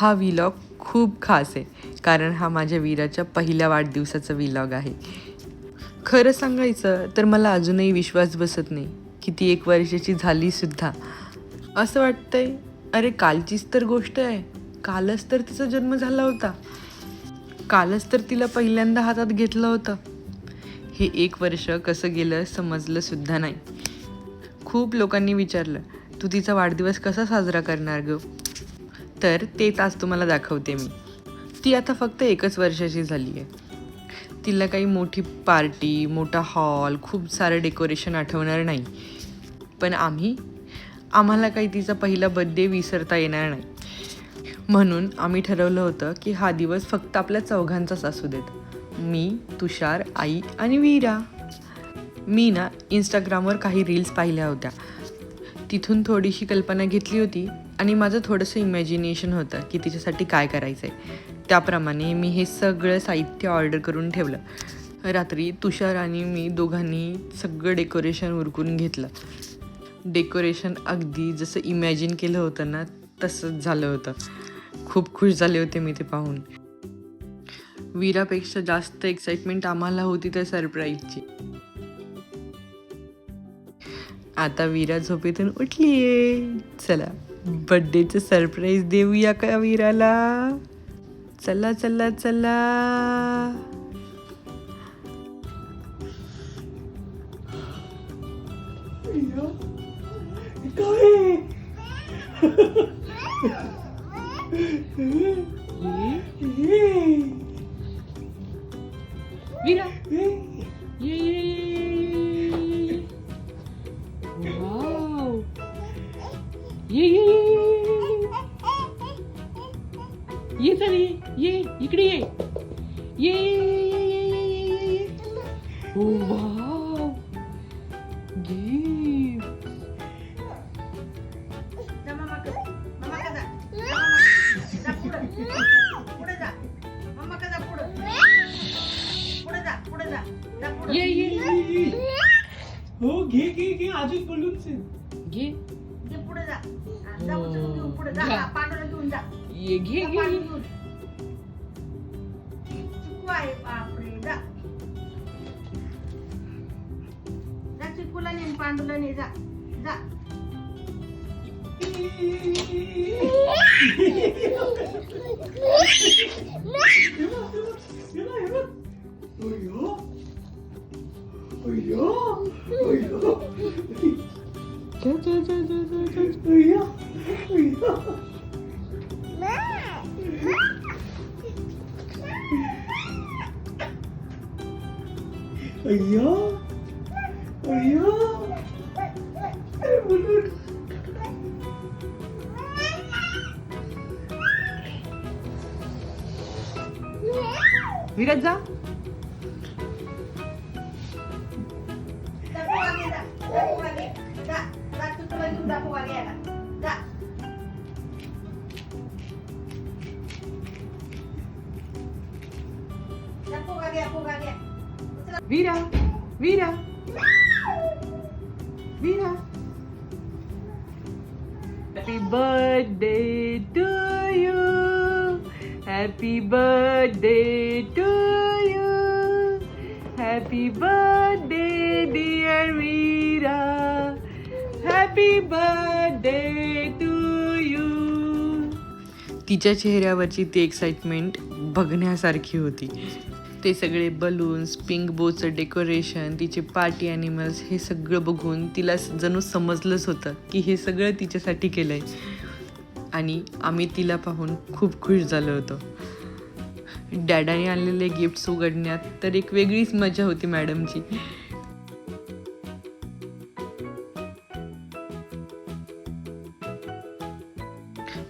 हा व्लॉग खूप खास आहे, कारण हा माझ्या वीराच्या पहिल्या वाढदिवसाचा व्लॉग आहे. खरं सांगायचं तर मला अजूनही विश्वास बसत नाही की ती 1 वर्षाची झालीसुद्धा. असं वाटतंय अरे कालचीच तर गोष्ट आहे, कालच तर तिचा जन्म झाला होता, कालच तर तिला पहिल्यांदा हातात घेतलं होतं. हे 1 वर्ष कसं गेलं समजलं सुद्धा नाही. खूप लोकांनी विचारलं तू तिचा वाढदिवस कसा साजरा करणार ग, तर तेच आज तुम्हाला दाखवते मी. ती आता फक्त 1च वर्षाची झाली आहे. तिला काही मोठी पार्टी, मोठा हॉल, खूप सारं डेकोरेशन आठवणार नाही, पण आम्हाला काही तिचा पहिला बर्थडे विसरता येणार नाही. म्हणून आम्ही ठरवलं होतं की हा दिवस फक्त आपल्या चौघांचाच असू देत, मी, तुषार, आई आणि वीरा. मी ना इंस्टाग्रामवर काही रील्स पाहिल्या होत्या, तिथून थोडीशी कल्पना घेतली होती आणि माझं थोडंसं इमॅजिनेशन होतं की तिच्यासाठी काय करायचं आहे. त्याप्रमाणे मी हे सगळं साहित्य ऑर्डर करून ठेवलं. रात्री तुषार आणि मी दोघांनी सगळं डेकोरेशन उरकून घेतलं. डेकोरेशन अगदी जसं इमॅजिन केलं होतं ना तसंच झालं होतं. खूप खुश झाले होते मी ते पाहून. वीरापेक्षा जास्त एक्साइटमेंट आम्हाला होती त्या सरप्राईजची. आता वीरा झोपेतून उठलीये. चला बर्थडेचं सरप्राईज देऊया का वीराला. चला चला चला. वीरा वाव, ये चली, ये इकडे ये. ओ वाव, गिफ्ट. ये हो घे अजून बोलून घे पुढे जा. पुढे जा. जा पांडुला घेऊन जा. ये घे चिकू आहे बापरे. जा जा चिकूला ने पांडुला ने जा जा. विराज जा. वीरा वीरा वीरा. Happy birthday to you. Happy birthday to you. Happy birthday dear Veera. Happy birthday to you. तिच्या चेहऱ्यावरची ती एक्साइटमेंट बघण्यासारखी होती. ते सगळे बलून्स, पिंक बोचं डेकोरेशन, तिचे पार्टी ॲनिमल्स, हे सगळं बघून तिला जणू समजलंच होतं की हे सगळं तिच्यासाठी केलं आहे. आणि आम्ही तिला पाहून खूप खुश झालो होतो. डॅडाने आणलेले गिफ्ट्स उघडण्यात तर एक वेगळीच मजा होती मॅडमची.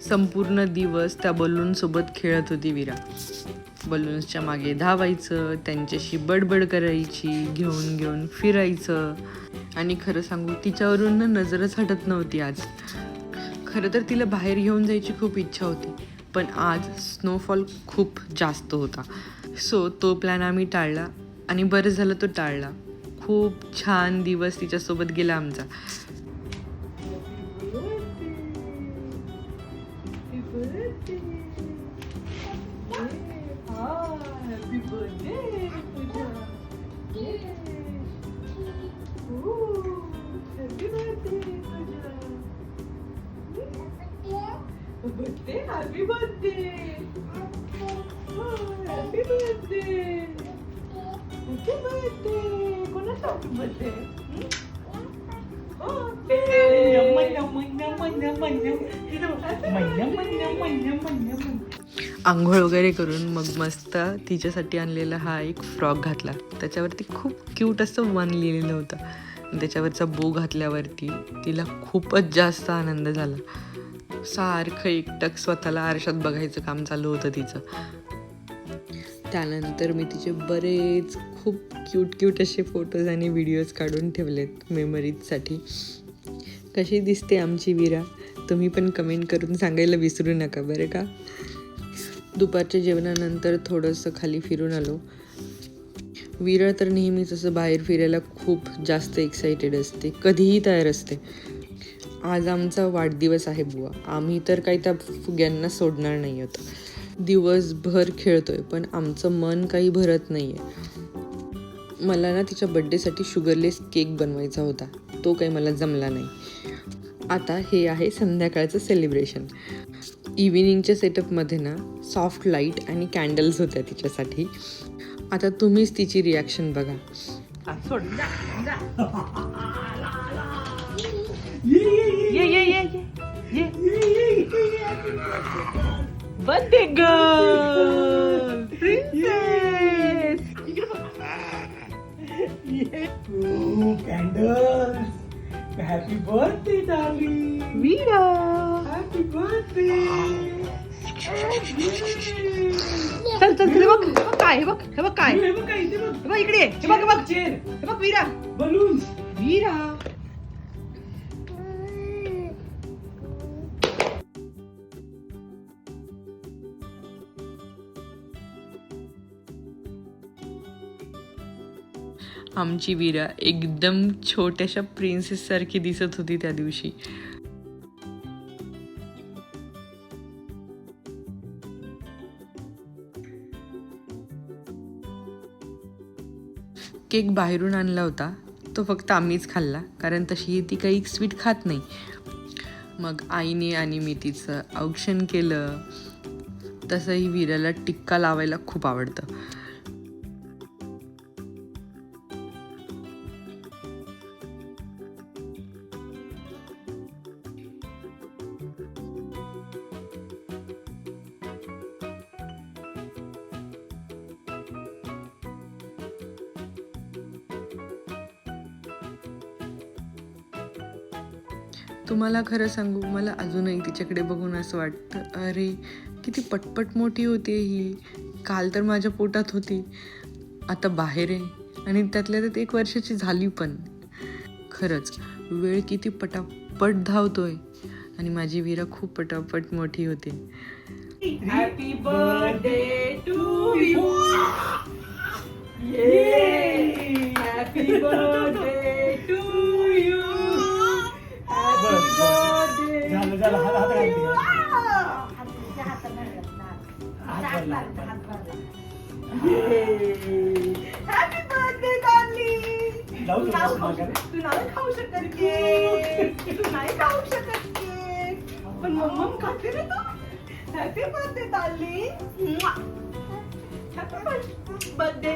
संपूर्ण दिवस त्या बलूनसोबत खेळत होती वीरा. बलून्सच्या मागे धावायचं, त्यांच्याशी बडबड करायची, घेऊन फिरायचं. आणि खरं सांगू तिच्यावरून नजरच हटत नव्हती आज. खरं तर तिला बाहेर घेऊन जायची खूप इच्छा होती, पण आज स्नोफॉल खूप जास्त होता. सो तो प्लॅन आम्ही टाळला आणि बरं झालं तो टाळला. खूप छान दिवस तिच्यासोबत गेला आमचा. birthday. हॅपी बर्थडे तुझ्या. हॅपी बर्थडे तुझ्या. Birthday happy birthday. Happy birthday. Happy birthday. कोणाचा हॅपी बर्थडे? आंघोळ वगैरे करून मग मस्त तिच्यासाठी आणलेला हा एक फ्रॉक घातला. त्याच्यावरती खूप क्यूट असं वन लिहिलेलं होतं. त्याच्यावरचा बो घातल्यावरती तिला खूपच जास्त आनंद झाला. सारखं एकटक स्वतःला आरशात बघायचं काम चालू होतं तिचं. त्यानंतर मी तिचे बरेच खूप क्यूट असे फोटोज आणि व्हिडिओज काढून ठेवलेत मेमरीजसाठी. कशी दिसते आमची वीरा तुम्ही पण कमेंट करून सांगायला विसरू नका बरं का. दुपारच्या जेवणानंतर थोडंसं खाली फिरून आलो. वीरा तर नेहमीच असं बाहेर फिरायला खूप जास्त एक्साइटेड असते, कधीही तयार असते. आज आमचा वाढदिवस आहे बुवा. आम्ही तर काही त्या फुग्यांना सोडणार नाही आहोत. दिवसभर खेळतोय पण आमचं मन काही भरत नाही आहे. मला ना तिच्या बड्डेसाठी शुगरलेस केक बनवायचा होता, तो काही मला जमला नाही. आता हे आहे संध्याकाळचं सेलिब्रेशन. इव्हिनिंगच्या सेटअपमध्ये ना सॉफ्ट लाईट आणि कॅन्डल्स होत्या तिच्यासाठी. आता तुम्हीच तिची रिॲक्शन बघा. Birthday girl princess. Candles. Happy birthday darling. Veera happy birthday. चल चल हे बघ काय, हे बघ काय, हे बघ काय इथे बघ. हे बघ इकडे, हे बघ चेअर. हे बघ वीरा. बलून्स. वीरा आमची वीरा एकदम छोट्याशा प्रिन्सेस सारखी दिसत होती त्या दिवशी. केक बाहेरून आणला होता, तो फक्त आम्हीच खाल्ला कारण तशी ती काही स्वीट खात नाही. मग आईने आणि मी तिचं औक्षण केलं. तसंही वीराला टिक्का लावायला खूप आवडतं. तुम्हाला खरं सांगू, मला अजूनही तिच्याकडे बघून असं वाटतं, अरे किती पटपट मोठी होते ही. काल तर माझ्या पोटात होती, आता बाहेर आहे आणि त्यातल्या त्यात 1 वर्षाची झाली पण. खरंच वेळ किती पटापट धावतोय आणि माझी वीरा खूप पटापट मोठी होते. Happy birthday to you. Happy birthday to you. झालं झालं. हात हात घालते. Happy birthday darling. जाऊ तू नाही खाऊ शकत केक. तू नाही खाऊ शकत केक, पण मम्मा खाते रे तू. Happy birthday darling. Happy birthday.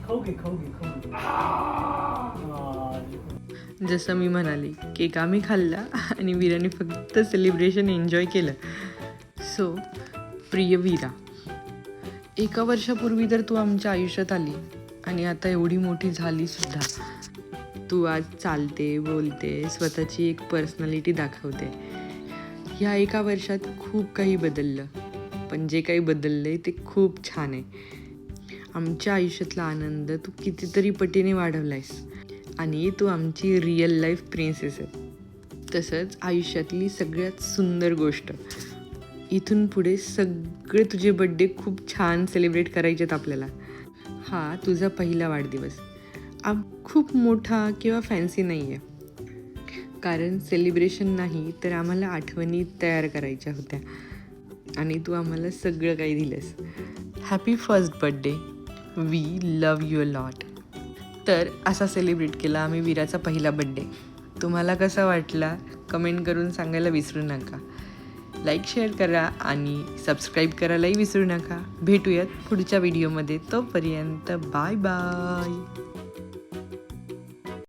खाऊ घे. जसं मी म्हणाले, केक आम्ही खाल्ला आणि वीराने फक्त सेलिब्रेशन एन्जॉय केलं. सो प्रिय वीरा, 1 वर्षापूर्वी तर तू आमच्या आयुष्यात आली आणि आता एवढी मोठी झाली सुद्धा. तू आज चालते, बोलते, स्वतःची एक पर्सनॅलिटी दाखवते. ह्या 1 वर्षात खूप काही बदललं, पण जे काही बदललंय ते खूप छान आहे. आमच्या आयुष्यातला आनंद तू कितीतरी पटीने वाढवलायस आणि तू आमची रिअल लाईफ प्रिन्सेस आहे. तसंच आयुष्यातली सगळ्यात सुंदर गोष्ट, इथून पुढे सगळे तुझे बड्डे खूप छान सेलिब्रेट करायचे आहेत आपल्याला. हा तुझा पहिला वाढदिवस खूप मोठा किंवा फॅन्सी नाही आहे. कारण सेलिब्रेशन नाही तर आम्हाला आठवणी तयार करायच्या होत्या आणि तू आम्हाला सगळं काही दिलंस. Happy first birthday. We love you a lot. तर असा सेलिब्रेट केला आम्ही वीराचा पहिला बड्डे. तुम्हाला कसा वाटला कमेंट करून सांगायला विसरू नका. लाईक शेअर करा आणि सबस्क्राईब करायलाही विसरू नका. भेटूयात पुढच्या व्हिडिओमध्ये. तोपर्यंत बाय बाय.